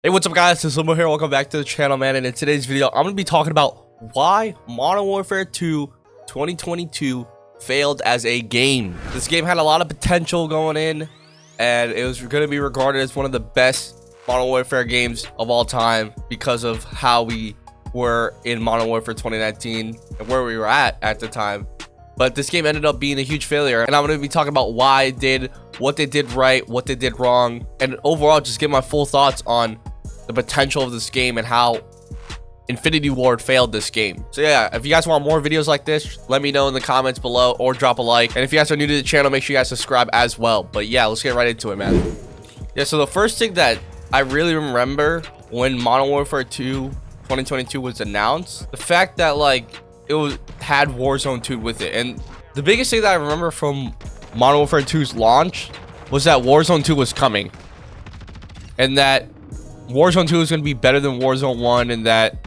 Hey, what's up guys, it's Sledgehammer here. Welcome back to the channel, man. And in today's video, I'm going to be talking about why Modern Warfare 2 2022 failed as a game. This game had a lot of potential going in, and it was going to be regarded as one of the best Modern Warfare games of all time because of how we were in Modern Warfare 2019 and where we were at the time. But this game ended up being a huge failure, and I'm going to be talking about why it did, what they did right, what they did wrong, and overall just get my full thoughts on the potential of this game and how Infinity Ward failed this game. So yeah, if you guys want more videos like this, let me know in the comments below or drop a like. And if you guys are new to the channel, make sure you guys subscribe as well. But yeah, let's get right into it, man. Yeah, so the first thing that I really remember when Modern Warfare 2 2022 was announced, the fact that like it had Warzone 2 with it. And the biggest thing that I remember from Modern Warfare 2's launch was that Warzone 2 was coming, and that Warzone 2 is going to be better than Warzone 1, and that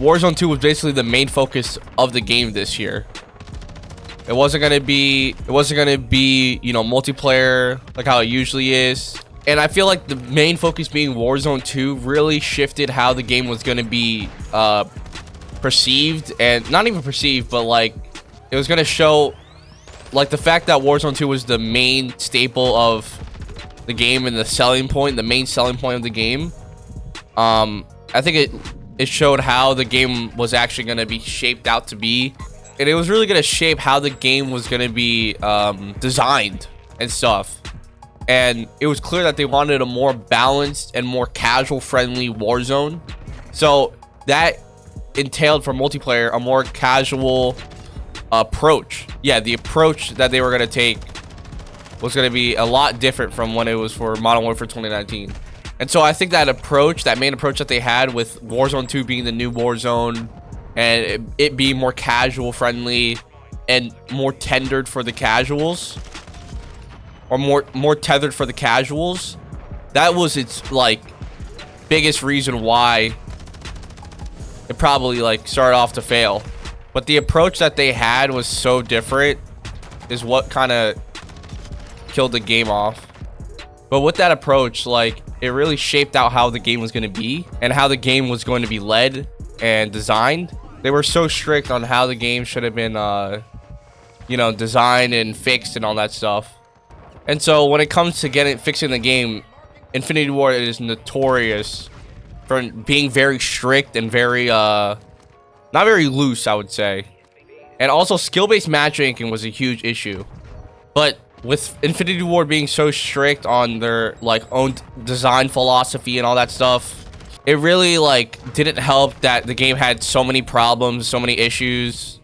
Warzone 2 was basically the main focus of the game this year. It wasn't going to be, you know, multiplayer like how it usually is. And I feel like the main focus being Warzone 2 really shifted how the game was going to be perceived, and not even perceived, but like it was going to show like the fact that Warzone 2 was the main staple of the game and the selling point, the main selling point of the game. I think it showed how the game was actually going to be shaped out to be, and it was really going to shape how the game was going to be designed and stuff. And it was clear that they wanted a more balanced and more casual friendly Warzone, so that entailed for multiplayer a more casual approach. Yeah, the approach that they were going to take was going to be a lot different from when it was for Modern Warfare 2019. And so I think that approach, that main approach that they had with Warzone 2 being the new Warzone, and it being more casual friendly and more tendered for the casuals, or more tethered for the casuals, that was its like biggest reason why it probably like started off to fail. But the approach that they had was so different is what kind of killed the game off. But with that approach, like, it really shaped out how the game was going to be and how the game was going to be led and designed. They were so strict on how the game should have been you know, designed and fixed and all that stuff. And so when it comes to fixing the game, Infinity Ward is notorious for being very strict and very not very loose, I would say. And also skill-based matchmaking was a huge issue. But with Infinity Ward being so strict on their like own design philosophy and all that stuff, it really like didn't help that the game had so many problems, so many issues.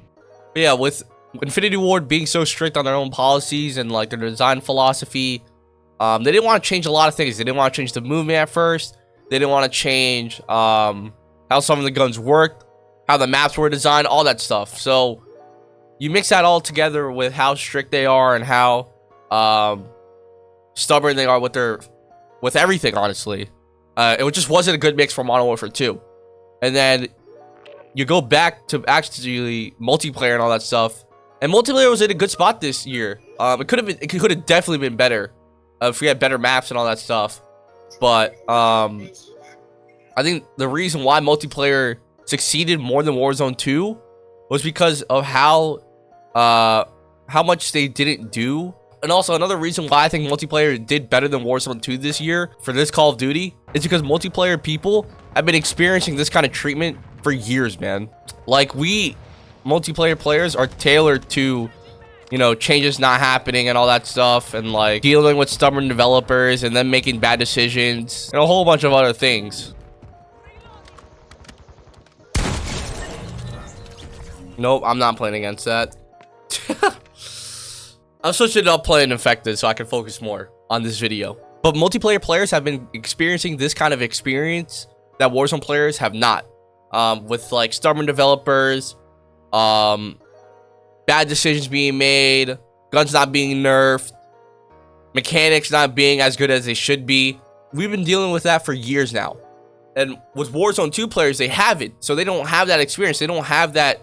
But yeah, with Infinity Ward being so strict on their own policies and like their design philosophy, they didn't want to change a lot of things. They didn't want to change the movement at first. They didn't want to change how some of the guns worked, how the maps were designed, all that stuff. So you mix that all together with how strict they are and how stubborn they are with everything, honestly. It just wasn't a good mix for Modern Warfare 2. And then you go back to actually multiplayer and all that stuff, and multiplayer was in a good spot this year. It could have definitely been better if we had better maps and all that stuff. But I think the reason why multiplayer succeeded more than Warzone 2 was because of how much they didn't do. And also another reason why I think multiplayer did better than Warzone 2 this year for this Call of Duty is because multiplayer people have been experiencing this kind of treatment for years, man. Like, we multiplayer players are tailored to, you know, changes not happening and all that stuff, and like dealing with stubborn developers and then making bad decisions and a whole bunch of other things. Nope, I'm not playing against that. I'm switching up playing Infected so I can focus more on this video. But multiplayer players have been experiencing this kind of experience that Warzone players have not. With like stubborn developers, bad decisions being made, guns not being nerfed, mechanics not being as good as they should be. We've been dealing with that for years now. And with Warzone 2 players, they haven't. So they don't have that experience. They don't have that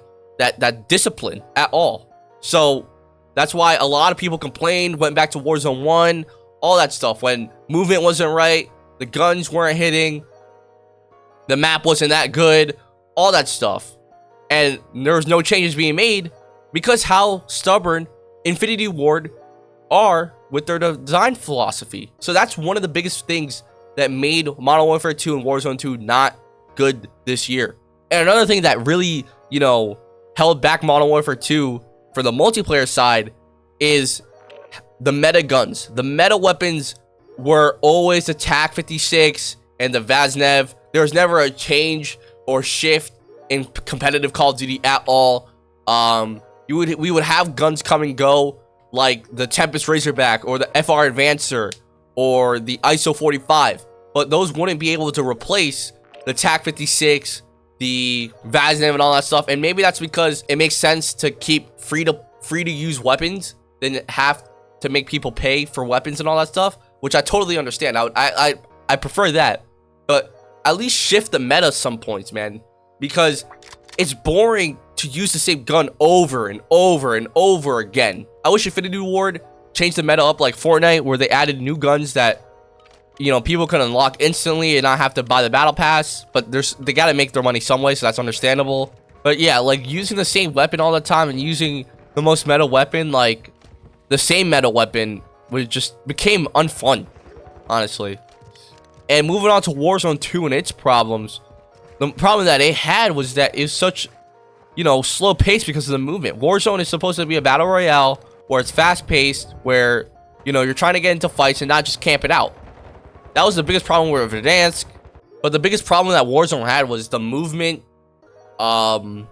discipline at all. So that's why a lot of people complained, went back to Warzone 1, all that stuff. When movement wasn't right, the guns weren't hitting, the map wasn't that good, all that stuff. And there was no changes being made because how stubborn Infinity Ward are with their design philosophy. So that's one of the biggest things that made Modern Warfare 2 and Warzone 2 not good this year. And another thing that really, you know, held back Modern Warfare 2 for the multiplayer side is the meta guns. The meta weapons were always the TAC 56 and the Vaznev. There was never a change or shift in competitive Call of Duty at all. We would have guns come and go, like the Tempest Razorback or the FR Advancer or the ISO 45, but those wouldn't be able to replace the TAC 56, the Vaznev, and all that stuff. And maybe that's because it makes sense to keep free to use weapons than have to make people pay for weapons and all that stuff, which I totally understand. I prefer that, but at least shift the meta some points, man, because it's boring to use the same gun over and over and over again. I wish Infinity Ward changed the meta up like Fortnite, where they added new guns that, you know, people can unlock instantly and not have to buy the battle pass. But they gotta make their money some way, so that's understandable. But yeah, like using the same weapon all the time and using the most meta weapon, like the same meta weapon, became unfun, honestly. And moving on to Warzone 2 and its problems. The problem that it had was that it's such, you know, slow pace because of the movement. Warzone is supposed to be a battle royale where it's fast paced, where, you know, you're trying to get into fights and not just camp it out. That was the biggest problem with Verdansk. But the biggest problem that Warzone had was the movement, the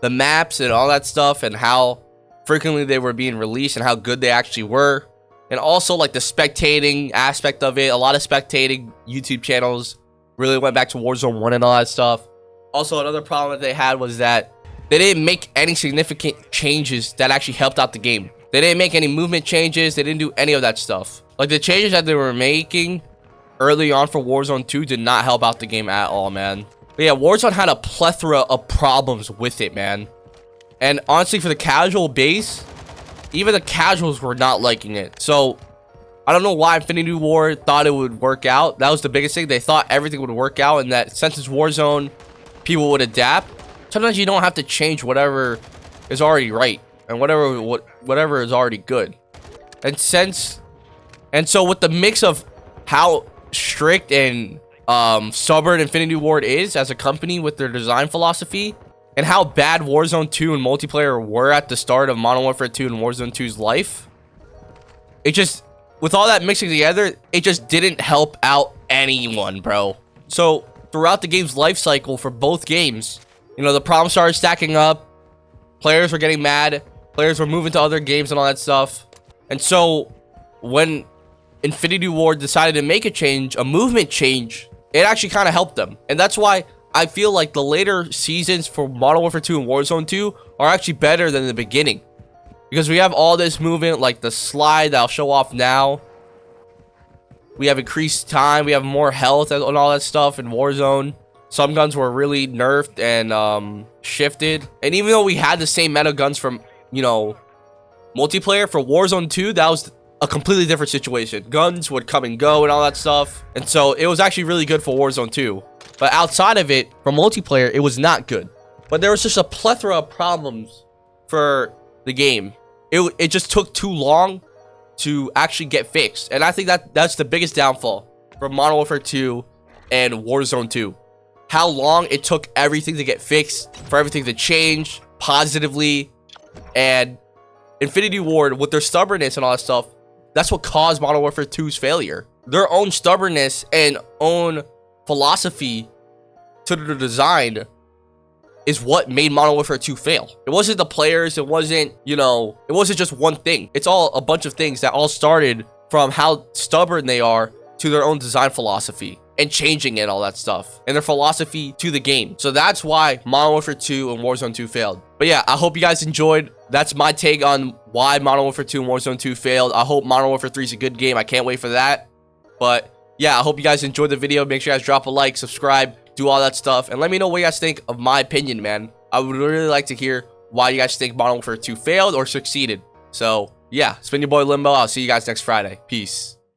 maps and all that stuff, and how frequently they were being released and how good they actually were. And also like the spectating aspect of it. A lot of spectating YouTube channels really went back to Warzone 1 and all that stuff. Also, another problem that they had was that they didn't make any significant changes that actually helped out the game. They didn't make any movement changes. They didn't do any of that stuff. Like the changes that they were making early on for Warzone 2 did not help out the game at all, man. But yeah, Warzone had a plethora of problems with it, man. And honestly, for the casual base, even the casuals were not liking it. So I don't know why Infinity Ward thought it would work out. That was the biggest thing. They thought everything would work out, and that since it's Warzone, people would adapt. Sometimes you don't have to change whatever is already right and whatever is already good. And so with the mix of how strict and stubborn Infinity Ward is as a company with their design philosophy, and how bad Warzone 2 and multiplayer were at the start of Modern Warfare 2 and Warzone 2's life, it just, with all that mixing together, it just didn't help out anyone, bro. So throughout the game's life cycle for both games, you know, the problems started stacking up. Players were getting mad. Players were moving to other games and all that stuff. And so when Infinity Ward decided to make a change, a movement change, it actually kind of helped them. And that's why I feel like the later seasons for Modern Warfare 2 and Warzone 2 are actually better than the beginning. Because we have all this movement, like the slide that I'll show off now. We have increased time. We have more health and all that stuff in Warzone. Some guns were really nerfed and shifted. And even though we had the same meta guns from, you know, multiplayer, for Warzone 2, that was a completely different situation. Guns would come and go and all that stuff. And so it was actually really good for Warzone 2. But outside of it, for multiplayer, it was not good. But there was just a plethora of problems for the game. It just took too long to actually get fixed. And I think that's the biggest downfall for Modern Warfare 2 and Warzone 2. How long it took everything to get fixed, for everything to change positively. And Infinity Ward, with their stubbornness and all that stuff, that's what caused Modern Warfare 2's failure. Their own stubbornness and own philosophy to the design is what made Modern Warfare 2 fail. It wasn't the players. It wasn't, you know, it wasn't just one thing. It's all a bunch of things that all started from how stubborn they are to their own design philosophy and changing it, all that stuff, and their philosophy to the game. So that's why Modern Warfare 2 and Warzone 2 failed. But yeah, I hope you guys enjoyed. That's my take on why Modern Warfare 2 and Warzone 2 failed. I hope Modern Warfare 3 is a good game. I can't wait for that. But yeah, I hope you guys enjoyed the video. Make sure you guys drop a like, subscribe, do all that stuff, and let me know what you guys think of my opinion, man. I would really like to hear why you guys think Modern Warfare 2 failed or succeeded. So yeah, it's been your boy Limbo. I'll see you guys next Friday. Peace.